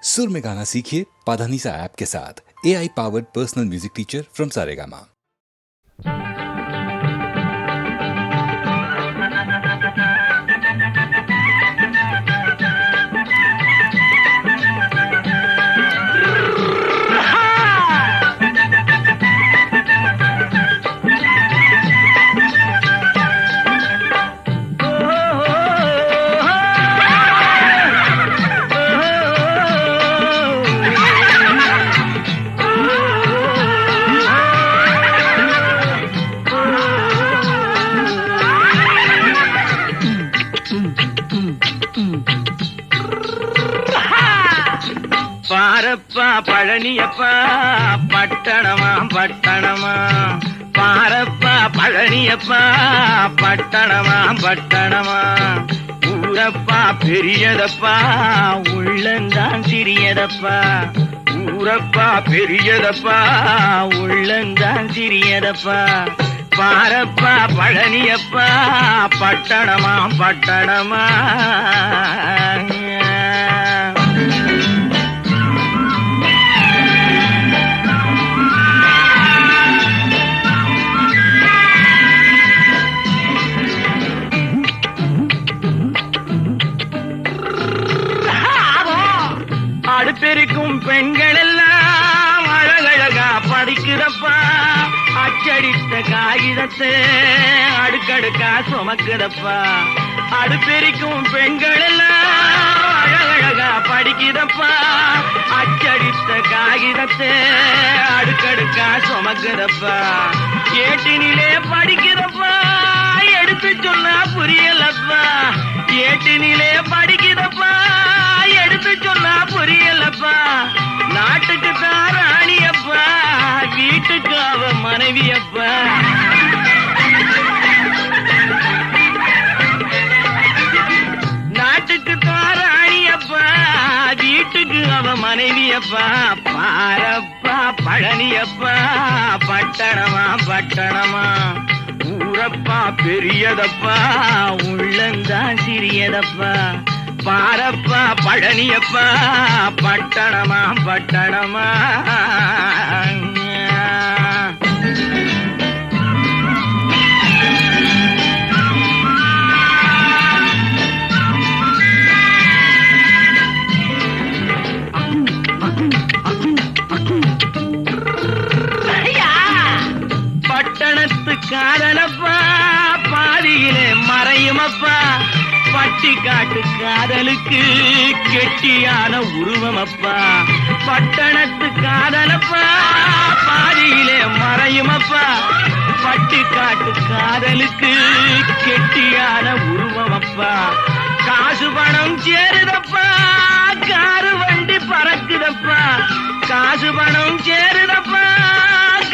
सुर में गाना सीखिए पाधानीसा ऐप के साथ। AI powered personal music teacher from Saregama. பாரப்பா பழனியப்பா பட்டணமா பட்டணமா, பாரப்பா பழனியப்பா பட்டணமா பட்டணமா, ஊரப்பா பெரியதப்பா உள்ளந்தான் சிறியதப்பா, ஊரப்பா பெரியதப்பா உள்ளந்தான் சிறியதப்பா, பாரப்பா பழனியப்பா பட்டணமா பட்டணமா. அடுப்பெருக்கும் பெண்கள் எல்லாம் அழகழகா படிக்கிறப்பா, அச்சடித்த காகிதத்தை அடுக்கடுக்கா சுமக்குதப்பா, அடுப்பெருக்கும் பெண்கள் எல்லாம் அழகழகா படிக்கிறப்பா, அச்சடித்த காகிதத்தை அடுக்கடுக்கா சுமக்குதப்பா, ஏட்டினிலே படிக்கிறப்பா எடுத்து சொன்னா புரியலப்பா, ஏட்டினிலே படிக்கிறப்பா எடுத்து சொன்னா புரியலப்பா, நாட்டுக்கு தான் ராணியப்பா வீட்டுக்கு அவ மனைவியப்பா, நாட்டுக்கு தான் ராணியப்பா வீட்டுக்கு அவ மனைவியப்பா, பாரப்பா பழனியப்பா பட்டணமா பட்டணமா, ஊரப்பா பெரியதப்பா உள்ளந்தான் சிறியதப்பா, பாரப்பா பழனியப்பா பட்டணமா பட்டணமா. பட்டணத்து காதலப்பா பாதியிலே மறையுமப்பா, பட்டி காட்டு காதலுக்கு கெட்டியான உருவமப்பா, பட்டணத்து காதலப்பா பாதியிலே மறையுமப்பா, பட்டி காட்டு காதலுக்கு கெட்டியான உருவமப்பா, காசு பணம் சேருதப்பா காரு வண்டி பறக்குதப்பா, காசு பணம் சேருதப்பா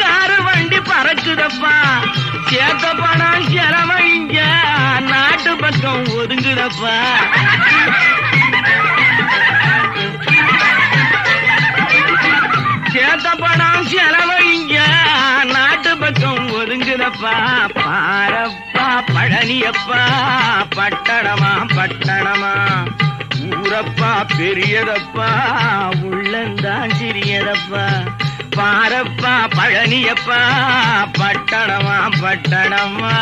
காரு வண்டி பறக்குதப்பா, சேர்த்த பணம் செலவழிங்க நாட்டு பக்கம் ஒதுங்குதப்பா, சேர்த்த பணம் செலவழிங்க நாட்டு பக்கம் ஒதுங்குதப்பா, பாரப்பா பழனியப்பா பட்டணமா பட்டணமா, ஊரப்பா பெரியதப்பா உள்ளந்தான் சிறியதப்பா, பாரப்பா பழனியப்பா பட்டணமா பட்டணமா.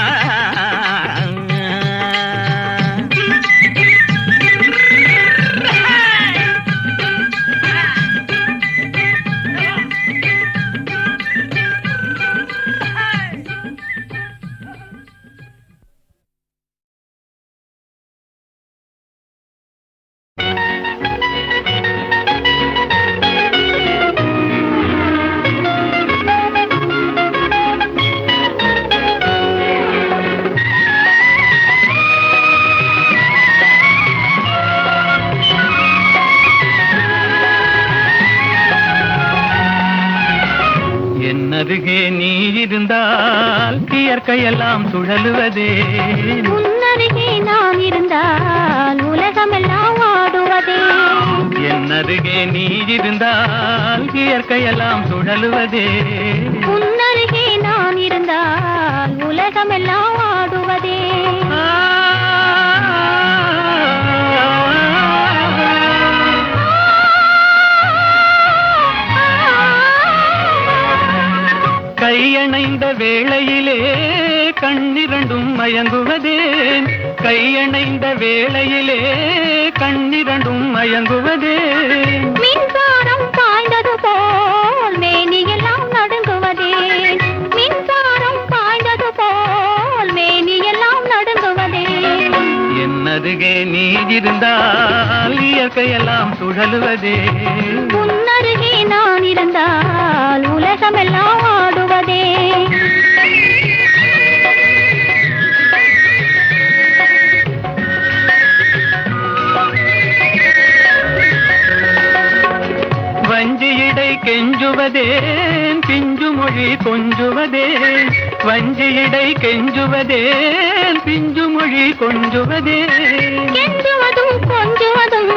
அருகே நீ இருந்தால் இயற்கையெல்லாம் சுழலுவதே, உன்னருகே நான் இருந்தால் உலகமெல்லாம் ஆடுவதே, என் அருகே நீ இருந்தால் இயற்கையெல்லாம் சுழலுவதே, உன்னருகே நான் இருந்தால் உலகமெல்லாம் ஆடுவதே. வேளையிலே கண்ணிரண்டும் மயங்குவதேன் கையணைந்த வேளையிலே கண்ணிரண்டும் மயங்குவதேன் மின்சாரம் பாய்ந்தது போல் மேனியெல்லாம் நடுங்குவதேன் மின்சாரம் பாய்ந்தது போல் மேனியெல்லாம் நடுங்குவதேன் என்னருகே நீ இருந்தால் இயற்கையெல்லாம் சுழலுவதே உன்னருகே நான் இருந்தால் உலகமெல்லாம் ஆடுவதே வஞ்சியிடை கெஞ்சுவதேன் பிஞ்சு மொழி கொஞ்சுவதேன் வஞ்சியிடை கெஞ்சுவதேன் பிஞ்சு மொழி கொஞ்சுவதேன் கெஞ்சுவதும் கொஞ்சுவதும்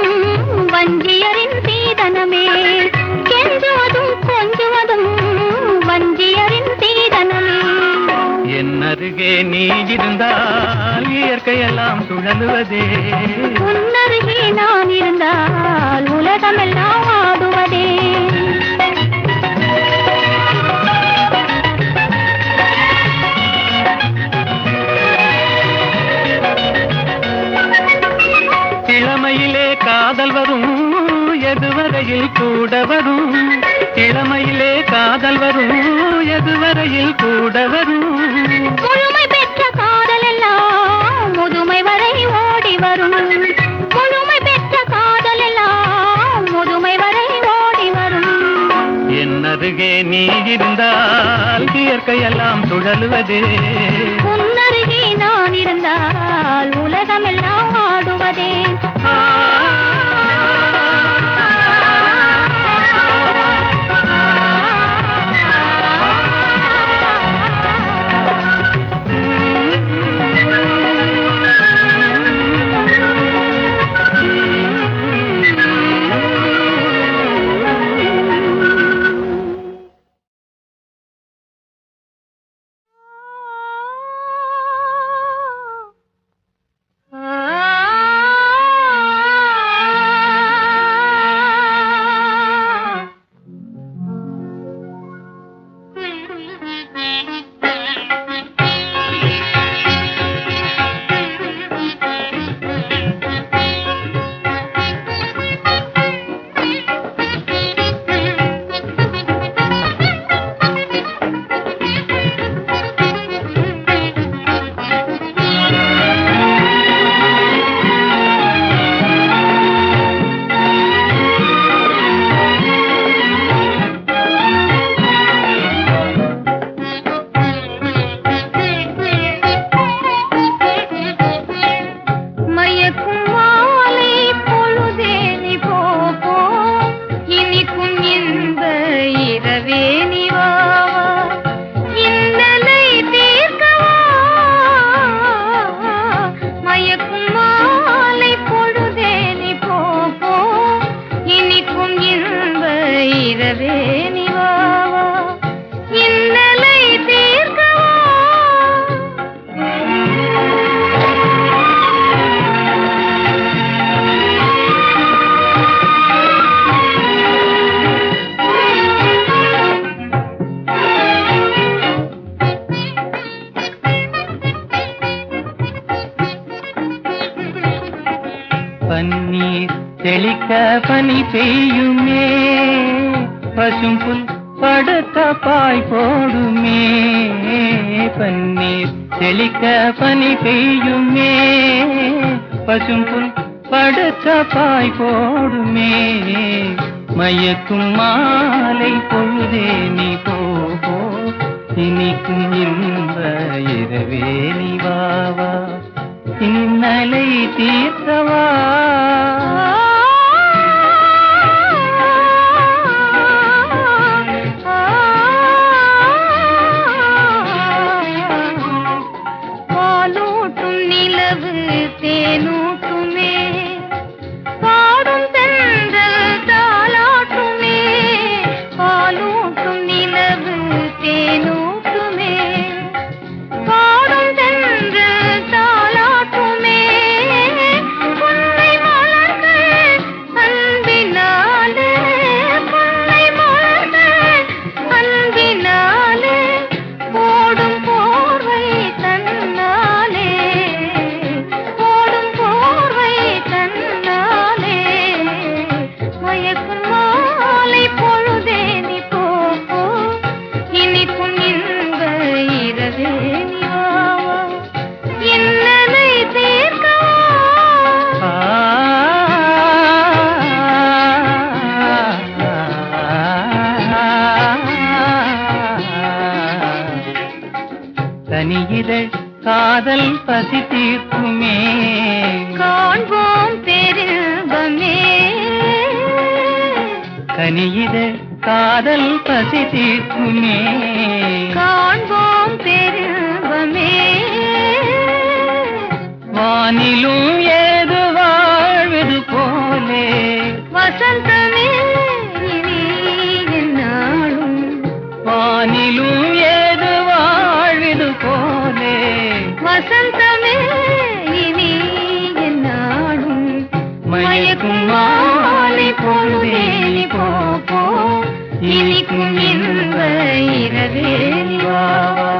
வஞ்சியரின் சீதனமே கெஞ்சுவதும் கொஞ்சுவதும் வஞ்சியரின் சீதனமே என்னருகே நீ இருந்தால் இயற்கையெல்லாம் சுழலுவதே உன்னருகே நான் இருந்தால் உலகமெல்லாம் ஆடுவதே இளமையிலே காதல் வரும் எதுவரையில் கூட வரும் இளமையிலே காதல் வரும் எதுவரையில் கூட வரும் முழுமை பெற்ற காதல் எல்லாம் முதுமை வரை ஓடி வரும் முழுமை பெற்ற காதல் எல்லாம் முதுமை வரை ஓடி வரும் என்னருகே நீ இருந்தால் இயற்கையெல்லாம் சுழலுவதே உன்னருகே நான் இருந்தால் உலகமெல்லாம் ஆடுவதே பன்னீர் தெளிக்க பனி பெய்யுமே பசும்புல் படுத்த பாய் போடுமே பன்னீர் தெளிக்க பனி பெய்யுமே பசும்புல் படுத்த பாய் போடுமே மயக்கும் மாலை பொழுதே நீ போ இனிக்கும் இன்ப இரவே நீ வாவா இன்னலை தீர்த்தவா பாலூட்டும் நிலவு தேனூட்டுமே பாடும் தென்றல் தாலாட்டுமே பாலூட்டும் நிலவு தேனூட்டுமே பாடும் தென்றல் தாலாட்டுமே உன்னை மலர் இதழ் காதல் பசி தீர்க்குமே காண்போம் பெரும்பமே கனி இதழ் காதல் பசி தீர்க்குமே காண்போம் பெரும்பமே வானிலும் ஏது வாழ்வது போலே வசந்தமே இனி என்னாலும் வானிலும் ஏது வாழ்வது போலே வசந்தமே இனி என்னாலும் மயக்கும் மாலை பொழுதே நீ போ போ இனிக்கும் இன்ப இரவே நீ வா வா.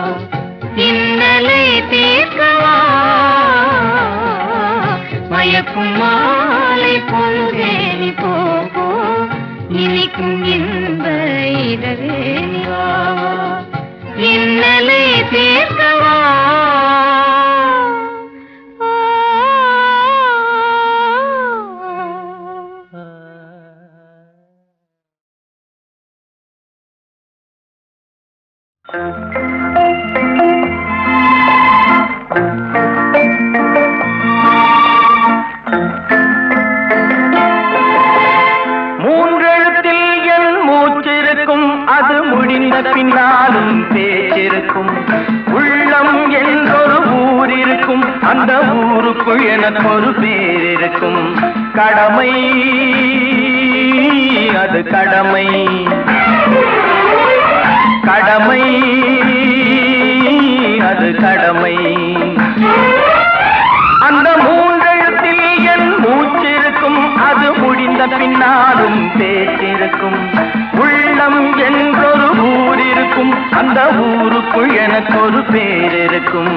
இன்னலை தீர்க்கவா மயக்கும் மாலை பொழுதே நீ போ போ இனிக்கும் இன்ப இரவே நீ வா வா. இன்னலை தீர்க்கவா மூன்றெழுத்தில் என் மூச்சிருக்கும் அது முடிந்த பின்னாலும் பேச்சிருக்கும் உள்ளம் என்றொரு ஊர் இருக்கும் அந்த ஊருக்குள் எனக்கு ஒரு பேர் இருக்கும் கடமை அது கடமை கடமை அது கடமை அந்த மூன்றெழுத்தில் என் மூச்சிருக்கும் அது முடிந்த பின்னாலும் பேச்சிருக்கும் உள்ளம் என்றொரு ஊர் இருக்கும் அந்த ஊருக்குள் எனக்கு ஒரு பேர் இருக்கும்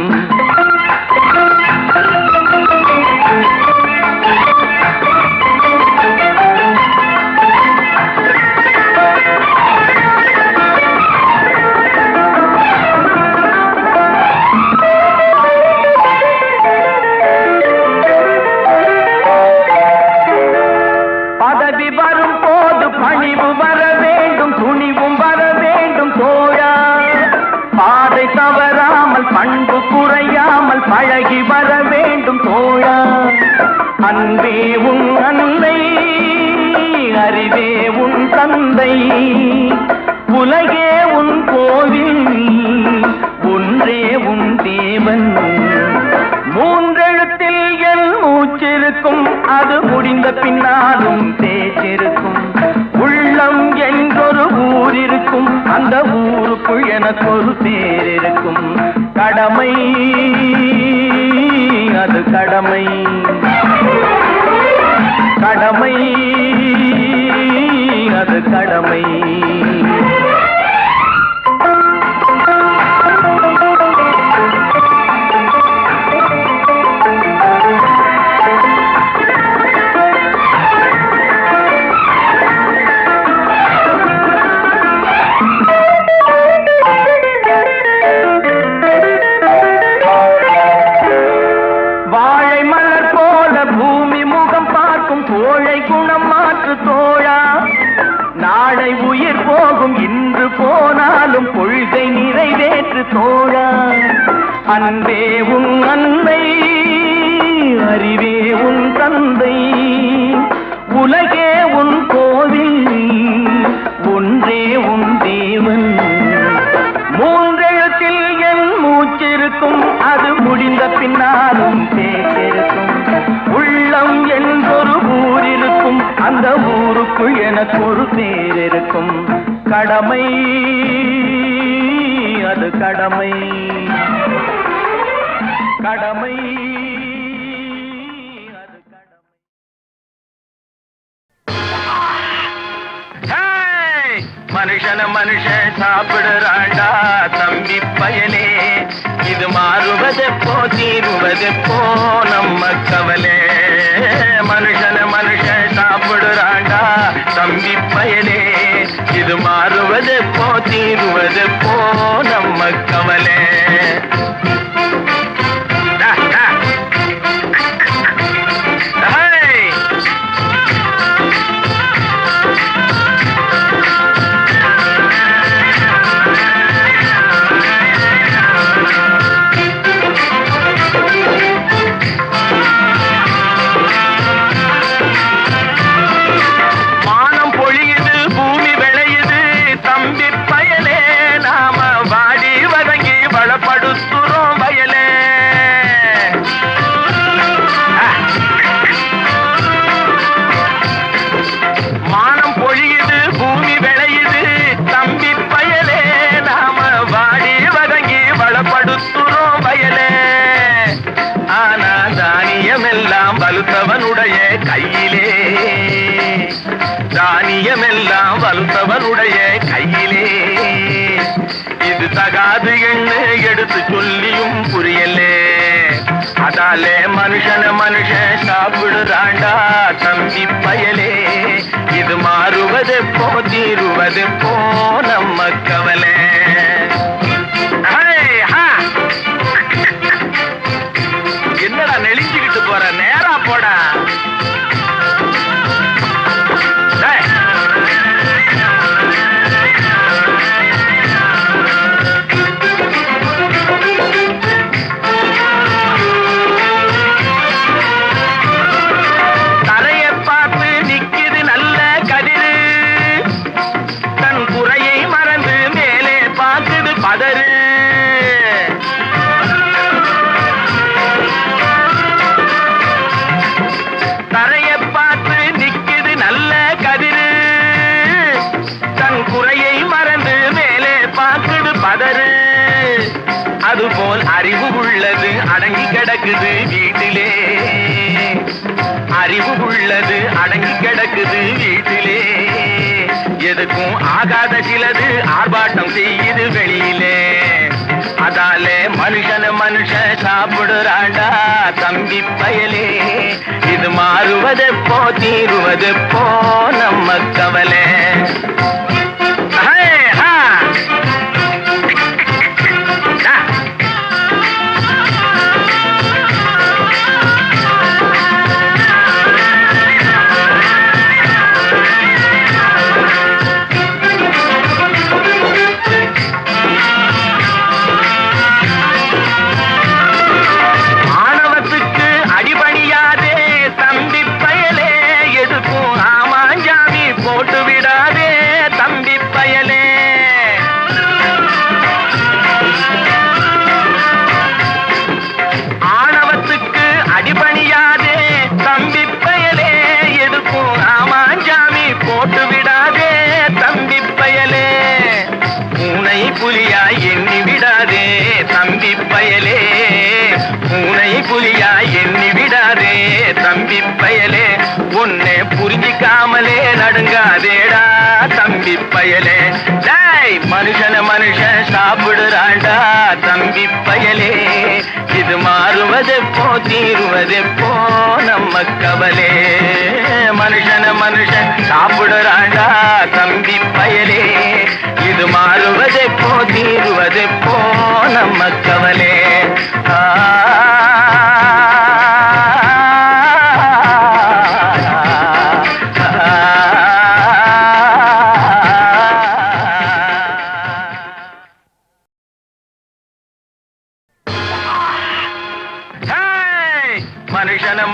பதவி வரும் போது பணிவு வர வேண்டும் துணிவும் வர வேண்டும் தோழா பாதை தவறாமல் பண்பு குறையாமல் பழகி வர வேண்டும் தோழா அன்பே உன் அன்னை அறிவே உன் தந்தை உலகே உன் கோவில் ஒன்றே உன் தேவன் மூன்றெழுத்தில் என் மூச்சிருக்கும் அது முடிந்த பின்னாலும் பேச்சிருக்கும் உள்ளம் என்றொரு ஊர் இருக்கும் அந்த ஊருக்குள் எனக்கு ஒரு பேர் இருக்கும் கடமை அது கடமை கடமை அது கடமை கோழை குணம் மாற்று தோழா நாளை உயிர் போகும் இன்று போனாலும் கொள்கை நிறைவேற்று தோழா அன்பே உன் அன்னை அறிவே உன் தந்தை உலகே உன் கோவில் ஒன்றே உன் தேவன் மூன்றெழுத்தில் என் மூச்சிருக்கும் அது முடிந்த பின்னாலும் பேச்சிருக்கும் உள்ளம் என்றொரு ஊர் இருக்கும் அந்த ஊருக்குள் எனக்கு ஒரு பேர் இருக்கும் கடமை அது கடமை கடமை அது கடமை மனுஷன மனுஷன் சாப்பிடுறாண்டா தம்பி பயலே இது மாறுவதெப்போ தீருவதெப்போ நம்ம கவலை மனுஷன மனுஷன் சாப்பிடுறாண்டா தம்பி பயலே இது மாறுவதெப்போ தீருவதெப்போ நம்ம கவலை படைத்தவனுடைய கையிலே. இது தகாது என்று எடுத்து சொல்லியும் புரியலே. அதாலே மனுஷன் சாப்பிடுறாண்டா தம்பி பயலே. இது மாறுவதெப்போ தீருவதெப்போ நம்ம கவலை. என்னடா நெளிஞ்சுக்கிட்டு போற, நேரா போடா. அதுபோல் அறிவு உள்ளது அடங்கி கிடக்குது வீட்டிலே. அறிவு உள்ளது அடங்கி கிடக்குது வீட்டிலே. எதுக்கும் ஆகாத சிலது ஆர்ப்பாட்டம் செய்யுது வெளியிலே. அதாலே மனுஷன் சாப்பிடுறாண்டா தம்பி பயலே. இது மாறுவதெப்போ தீருவதெப்போ நம்ம கவலை. உன்னை புரிஞ்சிக்காமலே நடுங்காதேடா தம்பி பயலே. மனுஷன் சாப்பிடுறாண்டா தம்பி பயலே. இது மாறுவதெப்போ தீருவதெப்போ நம்ம கவலை. மனுஷன் சாப்பிடுறாண்டா தம்பி பயலே. இது மாறுவதெப்போ தீருவதெப்போ நம்ம கவலை.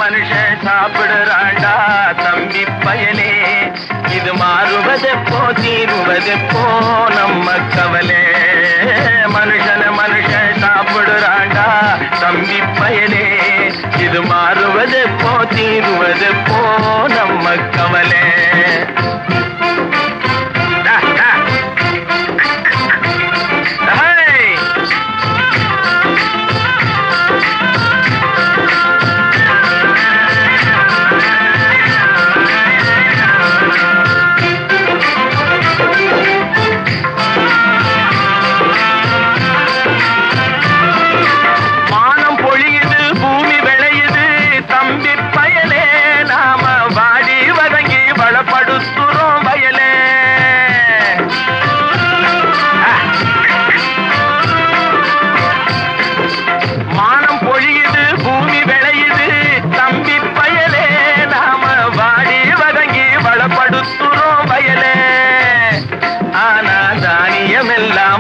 மனுஷன் சாப்பிடுறாண்டா தம்பி பயலே. இது மாறுவதெப்போ தீருவதெப்போ நம்ம கவலை. மனுஷன் சாப்பிடுறாண்டா தம்பி பயலே. இது மாறுவதெப்போ தீருவதெப்போ நம்ம கவலை.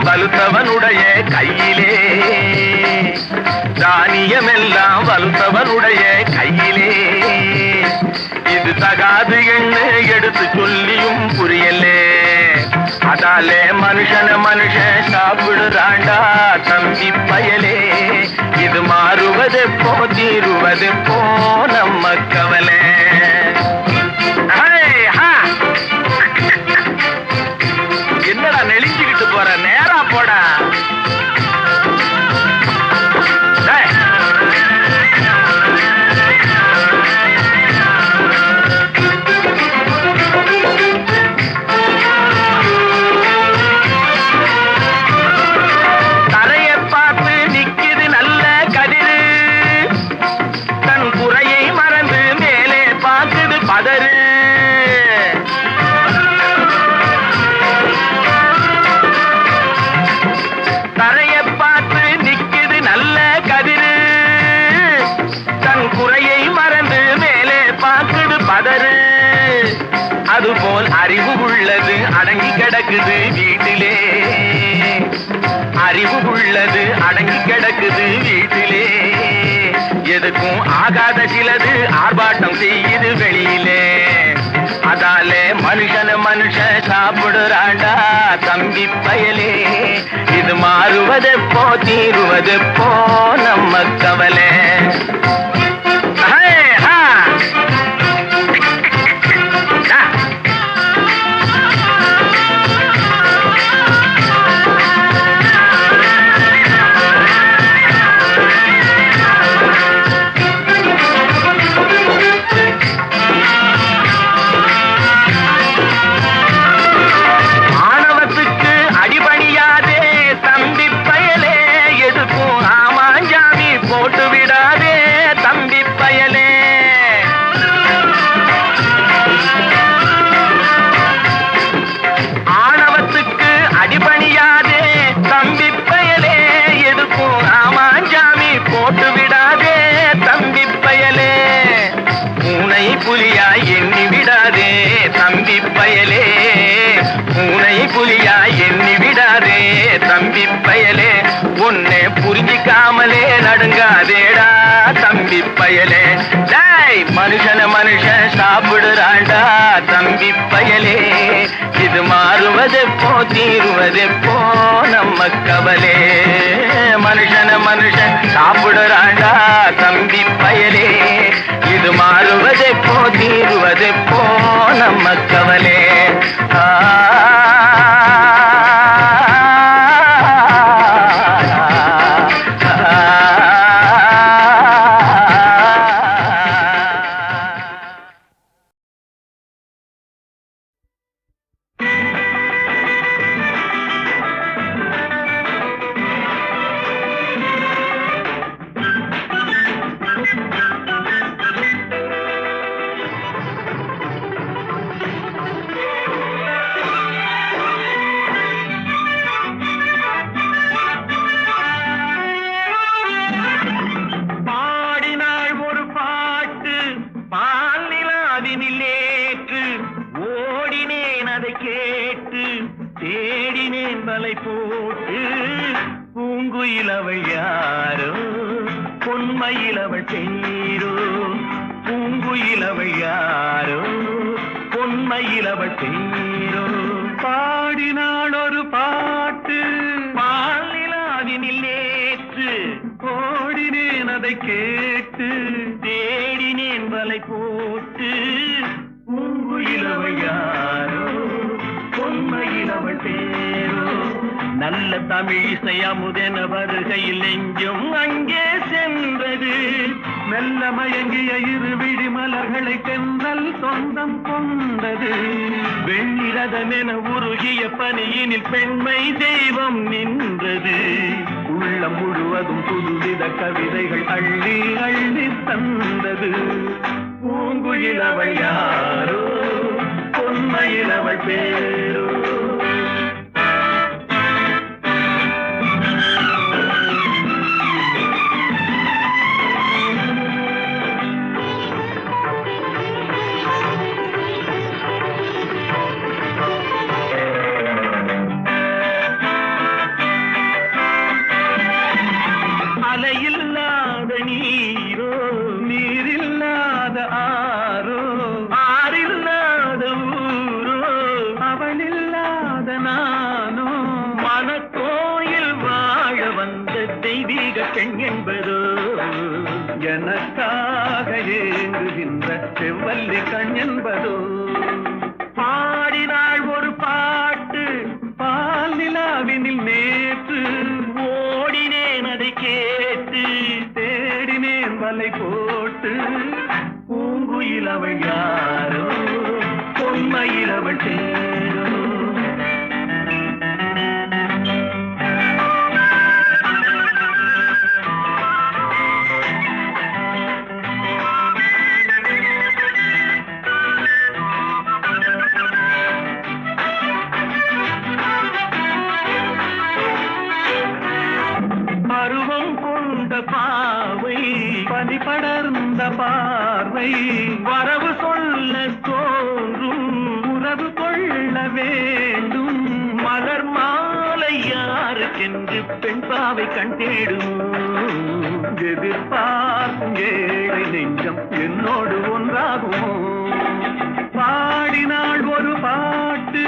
வலுத்தவனுடைய கையிலே. தானியமெல்லாம் வலுத்தவனுடைய கையிலே. இது தகாது என்று எடுத்து சொல்லியும் புரியலே. அதாலே மனுஷன் சாப்பிடுறாண்டா தம்பி பயலே. இது மாறுவதெப்போ தீருவதெப்போ நம்ம கவலை. என்னடா நெளிஞ்சுக்கிட்டு போற, நேரா போடா. அடங்கி கிடக்குது வீட்டிலே, அறிவு உள்ளது அடங்கி கிடக்குது வீட்டிலே, எதுக்கும் ஆகாத சிலது ஆர்ப்பாட்டம் செய்யுது வெளியிலே. அதாலே மனுஷன மனுஷன் சாப்பிடுறாண்டா தம்பி பயலே, இது மாறுவதெப்போ தீருவதெப்போ நம்ம கவலை. புரிஞ்சிக்காமலே நடுங்காதேடா தம்பி பயலே, மனுஷன மனுஷன் சாப்பிடுறாண்டா தம்பி பயலே, இது மாறுவதெப்போ தீருவதெப்போ நம்ம கவலே. மனுஷன மனுஷன் சாப்பிடுறாண்டா தம்பி பயலே, இது மாறுவதெப்போ தீருவதெப்போ நம்ம கவலே. பாடினாள் ஒரு பாட்டு பாலிலாவினில் நேற்று, ஓடினேன் அதை கேட்டு தேடினேன் வலை போட்டு, பூங்குயிலவள் யாரோ பொன்மையிலவள் பேரோ. நல்ல தமிழிசை அமுதென வருகையில் நெஞ்சும் அங்கே சென்றது, மெல்ல மயங்கிய இரு விழி மலர்களை தென்றல் சொந்தம் கொண்டது. வெண்ணிரதமென உருகிய பனியினில் பெண்மை தெய்வம் நின்றது, உள்ளம் முழுவதும் புதுவித கவிதைகள் அள்ளி அள்ளி தந்தது. பூங்குயிலவள் யாரோ பொன்மையிலவள் பேரோ. அலையில்லாத நீரோ நீரில்லாத ஆரோ, ஆறில்லாத ஊரோ அவளில்லாத நானோ, மனக்கோயில் வாழ வந்த தெய்வீக பெண் என்பதோ, எனக்காக ஏங்குகின்ற செவ்வல்லி கண் என்பதோ. பாடினாள் ஒரு பாட்டு பால் நிலாவினில் நேற்று, ஓடினேன் அதை கேட்டு தேடினேன் வலை போட்டு. பூங்குயிலவள் யாரோ பொன்மையிலவள் தேரோ. பாவை பனி படர்ந்த பார்வை வரவு சொல்ல தோன்றும், உறவு கொள்ள வேண்டும் மலர் மாலை யாருக்கென்று பெண் பாவை கண் தேடும் எதிர்பார்க்கும் ஏழை நெஞ்சம் என்னோடு ஒன்றாகுமோ பாடினாள் ஒரு பாட்டு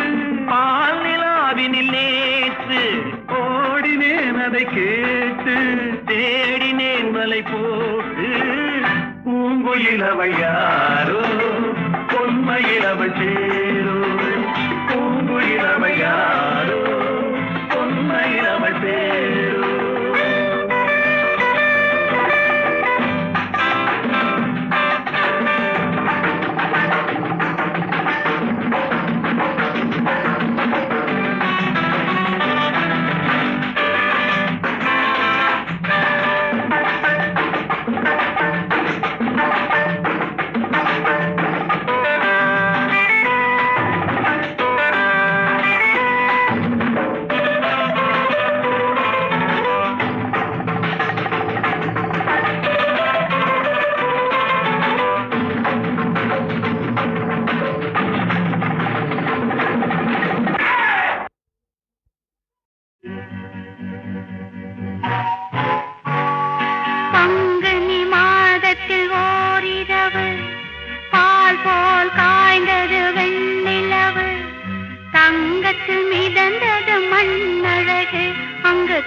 பால் நிலாவினில் நேற்று ஓடினேன் அதை கேட்டு தேடினேன் மலை போட்டு பூங்குயிலவள் யாரோ பொன்மையிலவள் சேரோ பூங்குயிலவள் யாரோ பொன்மையிலவள் சேரோ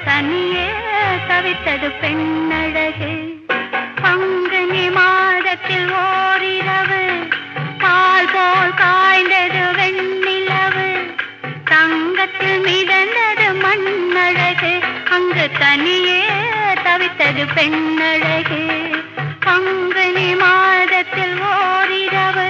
தனியே தவித்தது பெண்ணழகு பங்குனி மாதத்தில் ஓரிரவு பால் போல் காய்ந்தது வெண்ணிலவு தங்கத்தில் மிதந்தது மண்ணழகு அங்கு தனியே தவித்தது பெண்ணழகு பங்குனி மாதத்தில் ஓரிரவு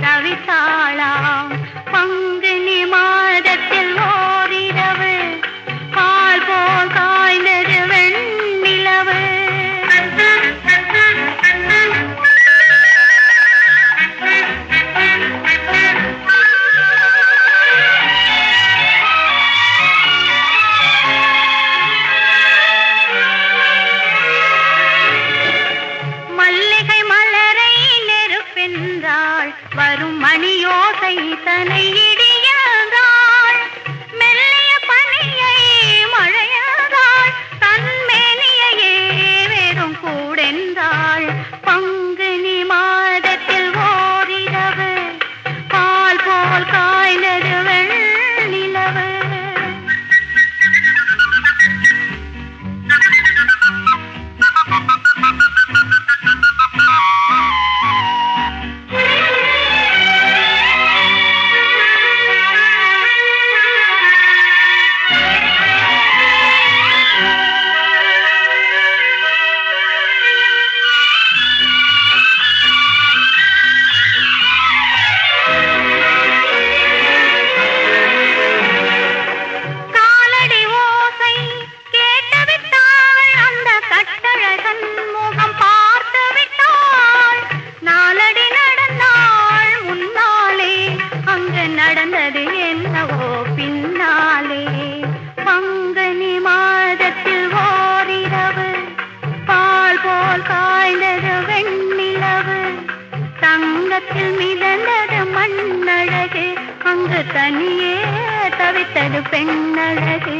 தவித்தாளாம் பங்குனி மாதத்தில் ஓரிரவு பால் போல் காய்ந்தது வெண்ணிலவு மல்லிகை மலரை நெருப்பென்றாள் வரும் மணியோசை தனை இடியாள் மெல்லிய பனியை மழையாள் தன்மேனியையே வெறும் கூடென்றாள் பங்குனி மாதத்தில் ஓரிரவு பால் போல் காய்ந்தது வெண்ணிலவு நடந்தது என்னவோ பின்னாலே பங்குனி மாதத்தில் ஓரிரவு பால் போல் காய்ந்தது வெண்ணிலவு தங்கத்தில் மிதந்தது மண்ணழகு அங்கு தனியே தவித்தது பெண்ணழகு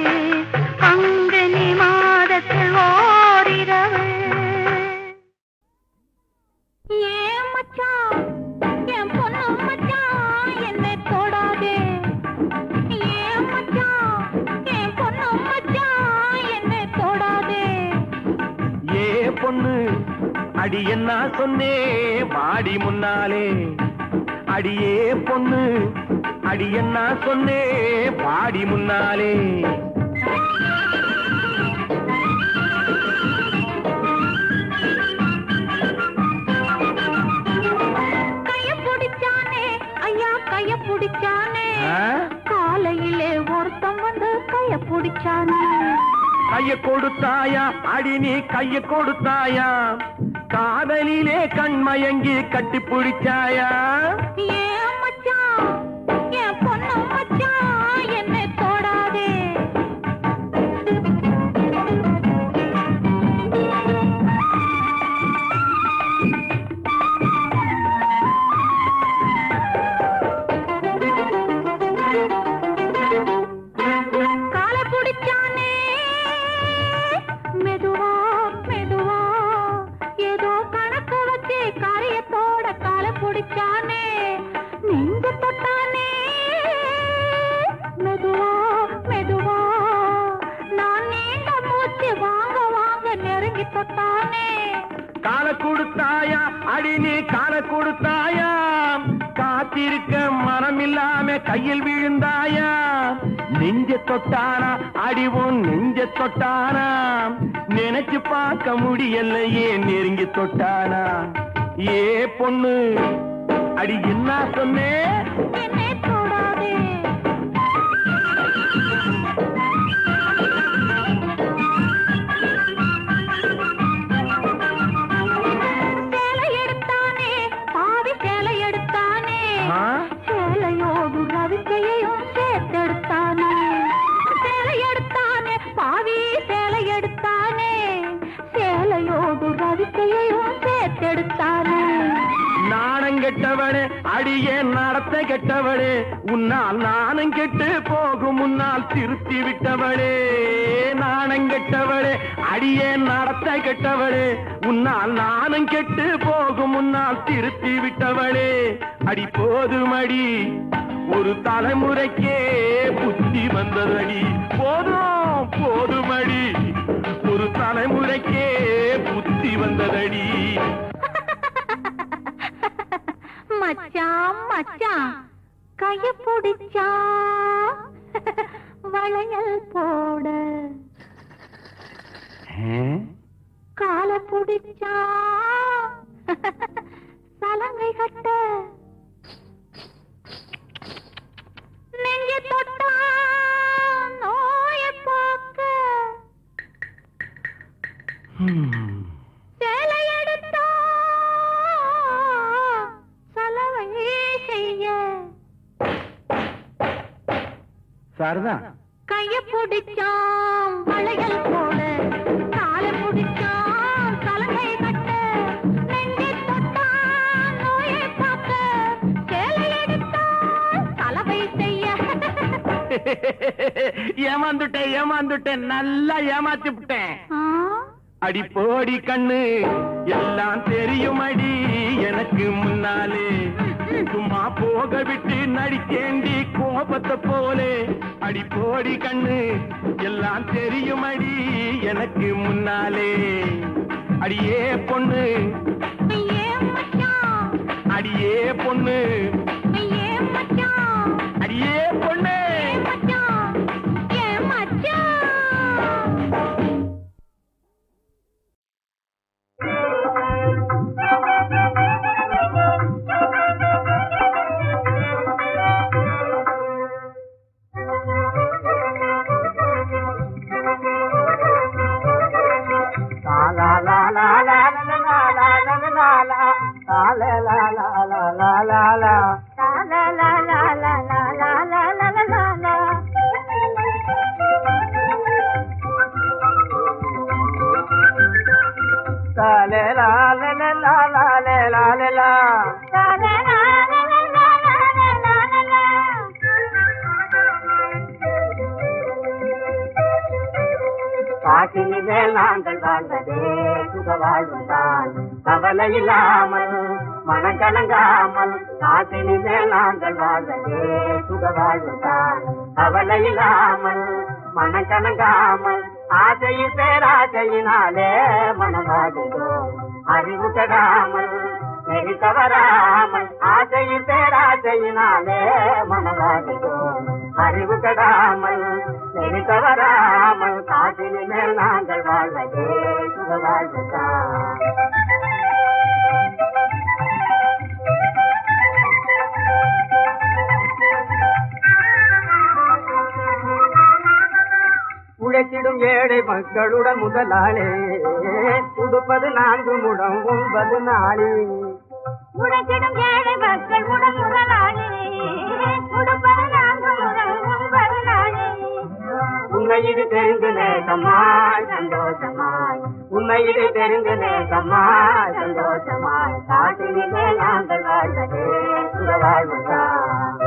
பங்குனி மாதத்தில் ஓரிரவு ஏன் மச்சான் என் பொண்ணு மச்சான் என்னை தொடாதே ஏன் மச்சான் என் பொண்ணு மச்சான் என்னை தொடாதே ஏ பொண்ணு அடி என்ன சொன்னே வாடி முன்னாலே அடியே பொண்ணு அடி என்ன சொன்னே வாடி முன்னாலே கைய பிடிச்சானே ஐயா கைய பிடிச்சானே காலையிலே ஒருத்தம் வந்து கைய பிடிச்சானே கைய கொடுத்தாயா அடி நீ கைய கொடுத்தாயா காதலிலே கண்மயங்கி கட்டி பிடிச்சாயா ஏன் மச்சான் என் பொண்ணு மச்சான் என்னை தொடாதே காலை பிடிச்சானே மெதுவா மெதுவா ஏதோ கணக்கு வச்சு காரியத்தோட காலை பிடிச்சானே நெஞ்சு தொட்டானே மெதுவா மெதுவா நான் நீண்ட மூச்சு வாங்க வாங்க நெருங்கி தொட்டானே காலை கொடுத்தாயா அடி நீ காலை கொடுத்தாயா காத்திருக்க மனமில்லாம கையில் விழுந்தாயா நெஞ்ச தொட்டானா அடிவும் நெஞ்ச தொட்டானா நினைச்சு பார்க்க முடியலையே நெருங்கி தொட்டானா ஏ பொண்ணு அடி என்ன சொன்னே என்னை தொடாதே சேலை எடுத்தானே பாவி சேலை எடுத்தானே ஆ? சேலையோடு ரவிக்கையையும் சேர்த்தெடுத்தானே சேலை எடுத்தானே பாவி சேலை எடுத்தானே சேலையோடு ரவிக்கையையும் சேர்த்தெடுத்தானே நாணம் கெட்டவனே அடியே நடத்த கெட்டவனே உன்னால் நாணம் கெட்டு போகும் முன்னால் திருத்தி விட்டவளே நாணம் கெட்டவளே அடியே நடத்த கெட்டவளே உன்னால் நாணம் கெட்டு போகும் முன்னால் திருத்தி விட்டவளே அடி போதுமடி ஒரு தலைமுறைக்கே புத்தி வந்ததடி போதும் போதுமடி ஒரு தலைமுறைக்கே புத்தி வந்ததடி மச்சான் மச்சான் கைய பிடிச்சா வளையல் போட கால பிடிச்சா சலங்கை கட்ட நெஞ்ச தொட்டா நோய போக்க சேலை எடுத்தா சலவை செய்ய சாரதான் கைய பிடிச்சான் வளையல் போட கால பிடிச்சான் சலங்கை கட்ட நெஞ்சை தொட்டான் நோயை பார்க்க சேலை எடுத்தான் சலவை செய்ய ஏமாந்துட்டேன் நல்லா ஏமாத்தி விட்டேன் ஆ? அடி போடி கண்ணு எல்லாம் தெரியும் அடி எனக்கு முன்னாலே சும்மா போக விட்டு நடிச்சேண்டி கோபத்தை போலே அடி போடி கண்ணு எல்லாம் தெரியும் அடி எனக்கு முன்னாலே அடியே பொண்ணு ஏன் மச்சான் அடியே பொண்ணு ஏன் மச்சான் அடியே பொண்ணு ஏன் மச்சான் ஏன் மச்சான் காட்டினிலே நாங்கள் வாழ்ந்ததே சுக வாழ்வுதான் கவலை இல்லாமல் மனக்கலங்காமல் காட்டினிலே நாங்கள் வாழ்ந்ததே சுக வாழ்வுதான் கவலை இல்லாமல் மனக்கலங்காமல் ஆசையில் பேராசையினாலே மனவாதிதோ அறிவு கெடாமல் நெறி தவறாமல் ஆசையில் பேராசையினாலே மனவாதிவோம். அறிவு கெடாமல் நெறி தவறாமல் காற்றினி மேல் நாங்கள் வாழ்வதே சுக வாழ்வுதான். உழைத்திடும் ஏழை மக்களுடன் முதலாளே கொடுப்பது 4 முழம் 9 நாளே. உழைத்திடும் ஏழை மக்களுடன் முதலாளி கொடுப்பது 4 முழம் 9 நாளே. உண்மை இது தெரிந்து நேசமாய் சந்தோஷமாய், உண்மை இது தெரிந்து நேசமாய் சந்தோஷமாய் காட்டினிலே நாங்கள் வாழ்வதே சுக வாழ்வுதான்.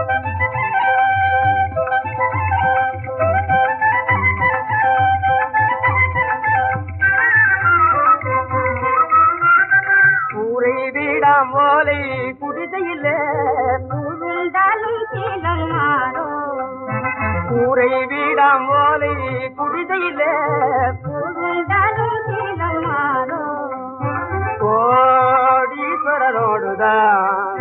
ஊரை வீடாம் ஓலை குடிசையிலே புகுந்தாலும் சீலம் மாறும். ஊரை வீடாம் ஓலை குடிசையிலே புகுந்தாலும் சீலம் மாறும். கோடீஸ்வரரோடுதான்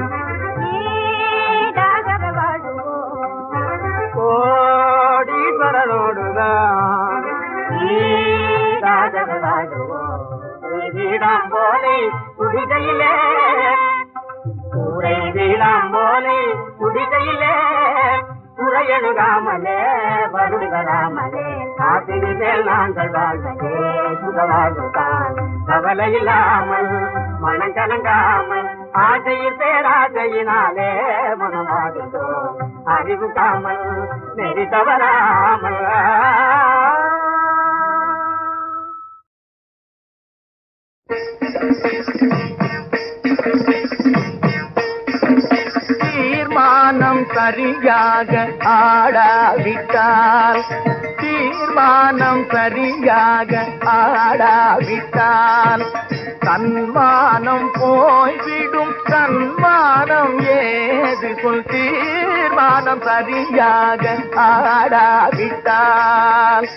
ஈடாக வாழுவோம். கோடீஸ்வரரோடுதான் ஈடாக வாழுவோம். வீடாம் போலே குடிசையிலே ஊரை வீடாம் போலே குடிசையிலே குறையழுகாமலே வருடுகளாமலே காத்தினி மேல் நாங்கள் வாழ்வதே சுக வாழ்வுதான். கவலை இல்லாமல் மனம் கலங்காமல் ஆசையில் பேராசையினாலே மனமாடுதோம். அறிவு காமல் நெறி தவறாமல் தீர்மானம் சரியாக ஆடாவிட்டால், தீர்மானம் சரியாக ஆடாவிட்டால் தன்மானம் போய்விடும். தன்மானம் ஏது சொல், தீர்மானம் சரியாக ஆடாவிட்டால்.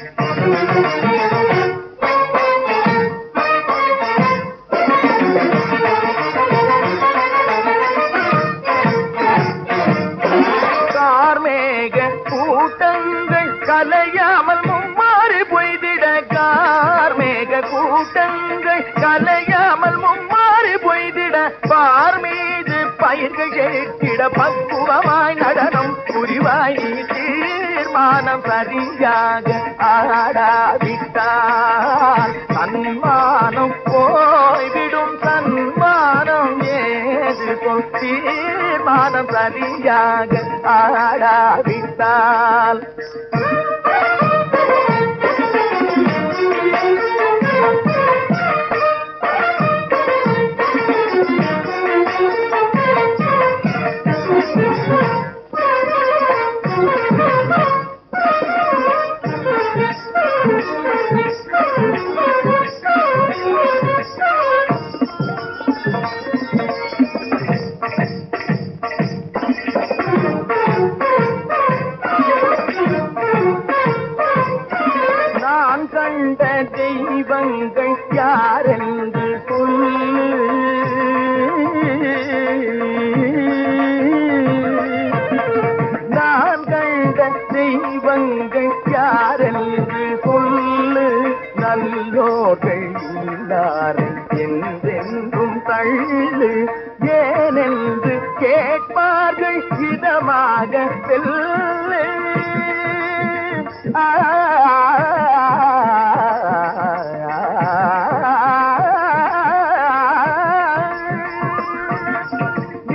கார்மேக கூட்டங்கள் கலையாமல் மும்மாறி பொய்திட, கார்மேக கூட்டங்கள் கலையாமல் மும்மாறி பொய்திட, பார் மீது பயிர்கள் கேட்டிட பக்குவமாய் நடனம் புரிவாய். தீர்மானம் சரியாக ஆடாவிட்டால் தன்மானம் போய்விடும். தன்மானம் ஏது சொல், தீர்மானம் சரியாக ஆடாவிட்டால். தெய்வங்கள் யாரென்று சொல்லு, நான் கண்ட தெய்வங்கள் யாரென்று சொல்லு. நல்லோர்கள் இல்லாரை என்றென்றும் தள்ளு, ஏனென்று கேட்பார்கள் இதமாக செல்லு.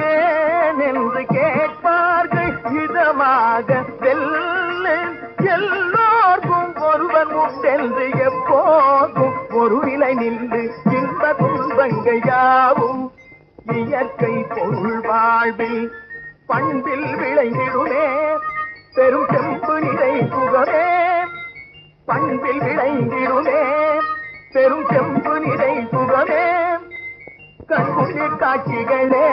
ஏனென்று கேட்பார்கள் இதமாக செல்லு. எல்லோர்க்கும் ஒருவன் உண்டென்று எப்போதும் ஒரு நிலை நின்று இன்ப துன்பங்கள் யாவும் இயற்கை பொருள் வாழ்வில் பண்பில் விளைந்திடுமே. பெரும் செம்பு நிறை சுகமே பண்பில் விளைந்திடுமே. பெரும் செம்பு நிறை சுகமே. கண்குடி காட்சிகளே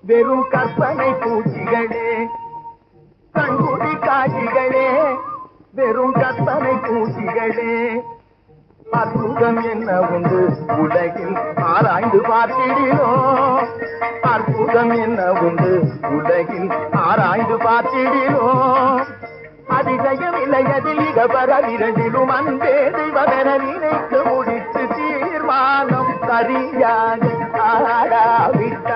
வெறும் கற்பனை பூச்சிகளே. கண்குடி காட்சிகளே வெறும் கற்பனை பூச்சிகளே. அற்புதம் என்ன உண்டு உலகில் ஆராய்ந்து பார்த்திடினோம். அற்புதம் என்ன உண்டு உலகில் ஆராய்ந்து பார்த்திடினோம். அதிசயம் இல்லையதில் இகபரவிரண்டிலும் அன்பே தெய்வமென நினைத்து முடித்து தீர்மானம் சரியாக ஆடாவிட்டால்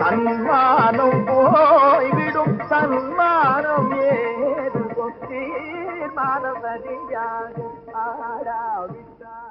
சன்மானம் போய்விடும். சன்மானம் ஏது தீர்மானம் சரியாக ஆடாவிட்டால்